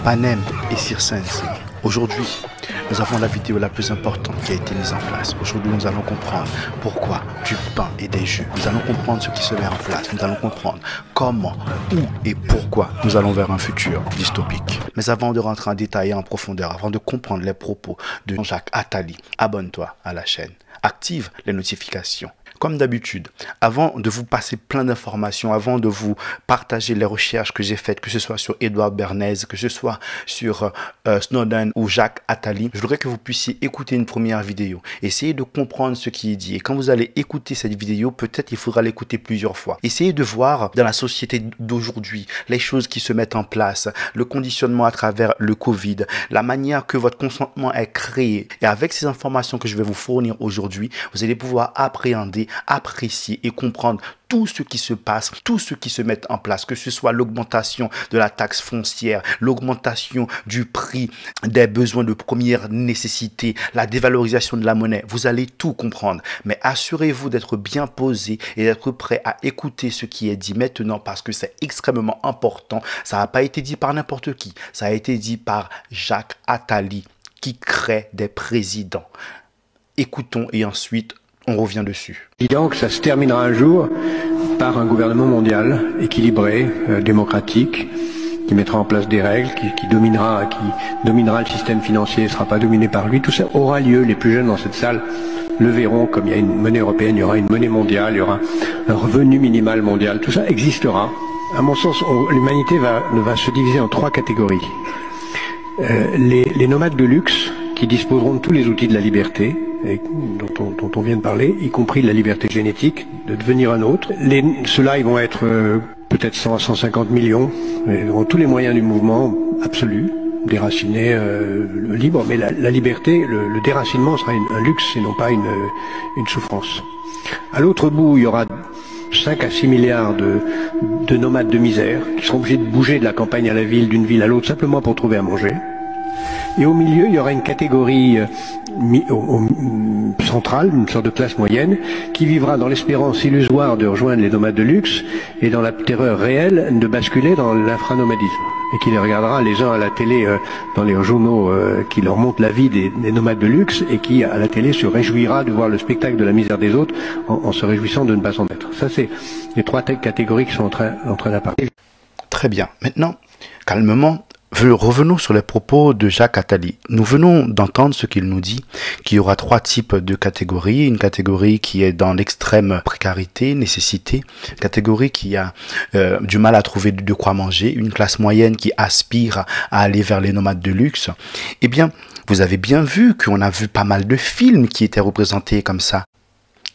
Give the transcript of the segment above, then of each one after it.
Panem et Circense. Aujourd'hui, nous avons la vidéo la plus importante qui a été mise en place. Aujourd'hui, nous allons comprendre pourquoi du pain et des jeux. Nous allons comprendre ce qui se met en place. Nous allons comprendre comment, où et pourquoi nous allons vers un futur dystopique. Mais avant de rentrer en détail et en profondeur, avant de comprendre les propos de Jean-Jacques Attali, abonne-toi à la chaîne. Active les notifications. Comme d'habitude, avant de vous passer plein d'informations, avant de vous partager les recherches que j'ai faites, que ce soit sur Edouard Bernays, que ce soit sur Snowden ou Jacques Attali, je voudrais que vous puissiez écouter une première vidéo, essayez de comprendre ce qui est dit. Et quand vous allez écouter cette vidéo, peut-être il faudra l'écouter plusieurs fois. Essayez de voir dans la société d'aujourd'hui les choses qui se mettent en place, le conditionnement à travers le Covid, la manière que votre consentement est créé. Et avec ces informations que je vais vous fournir aujourd'hui, vous allez pouvoir appréhender, apprécier et comprendre tout ce qui se passe, tout ce qui se met en place, que ce soit l'augmentation de la taxe foncière, l'augmentation du prix des besoins de première nécessité, la dévalorisation de la monnaie. Vous allez tout comprendre. Mais assurez-vous d'être bien posé et d'être prêt à écouter ce qui est dit maintenant parce que c'est extrêmement important. Ça n'a pas été dit par n'importe qui. Ça a été dit par Jacques Attali qui crée des présidents. Écoutons et ensuite on revient dessus. Évident que ça se terminera un jour par un gouvernement mondial équilibré, démocratique, qui mettra en place des règles, qui dominera le système financier, ne sera pas dominé par lui. Tout ça aura lieu. Les plus jeunes dans cette salle le verront. Comme il y a une monnaie européenne, il y aura une monnaie mondiale, il y aura un revenu minimal mondial. Tout ça existera. À mon sens, l'humanité va se diviser en trois catégories. Les nomades de luxe, qui disposeront de tous les outils de la liberté, et dont on vient de parler, y compris la liberté génétique, de devenir un autre. Ceux-là, ils vont être peut-être 100 à 150 millions, ils auront tous les moyens du mouvement absolu, déraciné, libre, mais la liberté, le déracinement sera un luxe et non pas une souffrance. À l'autre bout, il y aura 5 à 6 milliards de nomades de misère, qui seront obligés de bouger de la campagne à la ville, d'une ville à l'autre, simplement pour trouver à manger. Et au milieu, il y aura une catégorie centrale, une sorte de classe moyenne, qui vivra dans l'espérance illusoire de rejoindre les nomades de luxe et dans la terreur réelle de basculer dans l'infranomadisme. Et qui les regardera les uns à la télé, dans les journaux qui leur montrent la vie des nomades de luxe, et qui, à la télé, se réjouira de voir le spectacle de la misère des autres en se réjouissant de ne pas s'en mettre. Ça, c'est les trois catégories qui sont en train d'apparaître. Très bien. Maintenant, calmement, revenons sur les propos de Jacques Attali. Nous venons d'entendre ce qu'il nous dit, qu'il y aura trois types de catégories. Une catégorie qui est dans l'extrême précarité, nécessité. Une catégorie qui a du mal à trouver de quoi manger. Une classe moyenne qui aspire à aller vers les nomades de luxe. Eh bien, vous avez bien vu qu'on a vu pas mal de films qui étaient représentés comme ça.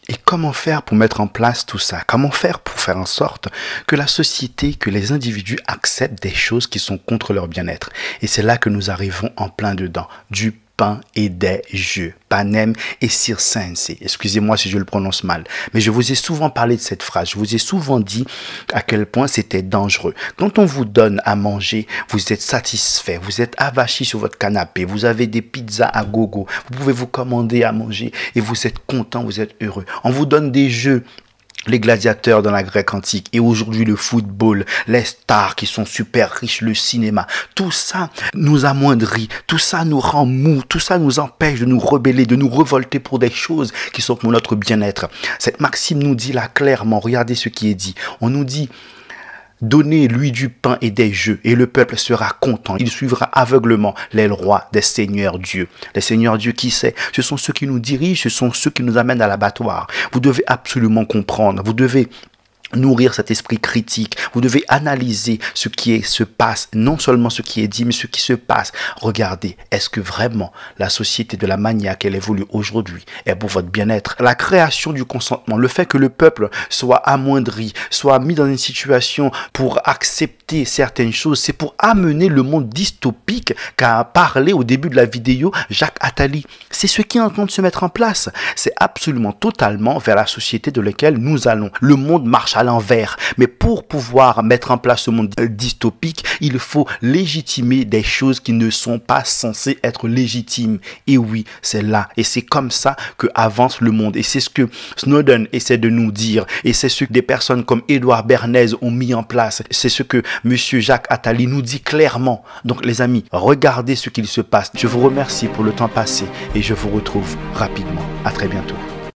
Et comment faire pour mettre en place tout ça? Comment faire pour faire en sorte que la société, que les individus acceptent des choses qui sont contre leur bien-être? Et c'est là que nous arrivons en plein dedans. Du pain et des jeux. Panem et Circense. Excusez-moi si je le prononce mal. Mais je vous ai souvent parlé de cette phrase. Je vous ai souvent dit à quel point c'était dangereux. Quand on vous donne à manger, vous êtes satisfait. Vous êtes avachi sur votre canapé. Vous avez des pizzas à gogo. Vous pouvez vous commander à manger et vous êtes content, vous êtes heureux. On vous donne des jeux. Les gladiateurs dans la Grèce antique et aujourd'hui le football, les stars qui sont super riches, le cinéma, tout ça nous amoindrit, tout ça nous rend mou, tout ça nous empêche de nous rebeller, de nous révolter pour des choses qui sont pour notre bien-être. Cette maxime nous dit là clairement, regardez ce qui est dit, on nous dit: donnez-lui du pain et des jeux, et le peuple sera content. Il suivra aveuglement les rois des seigneurs Dieu. Les seigneurs Dieu, qui c'est? Ce sont ceux qui nous dirigent, ce sont ceux qui nous amènent à l'abattoir. Vous devez absolument comprendre, vous devez nourrir cet esprit critique. Vous devez analyser ce qui se passe, non seulement ce qui est dit, mais ce qui se passe. Regardez, est-ce que vraiment la société de la manière qu'elle évolue aujourd'hui est pour votre bien-être? La création du consentement, le fait que le peuple soit amoindri, soit mis dans une situation pour accepter certaines choses, c'est pour amener le monde dystopique qu'a parlé au début de la vidéo Jacques Attali. C'est ce qui est en train de se mettre en place. C'est absolument totalement vers la société de laquelle nous allons. Le monde marche à l'envers. Mais pour pouvoir mettre en place ce monde dystopique, il faut légitimer des choses qui ne sont pas censées être légitimes. Et oui, c'est là. Et c'est comme ça que avance le monde. Et c'est ce que Snowden essaie de nous dire. Et c'est ce que des personnes comme Edouard Bernays ont mis en place. C'est ce que Monsieur Jacques Attali nous dit clairement. Donc les amis, regardez ce qu'il se passe. Je vous remercie pour le temps passé et je vous retrouve rapidement. À très bientôt.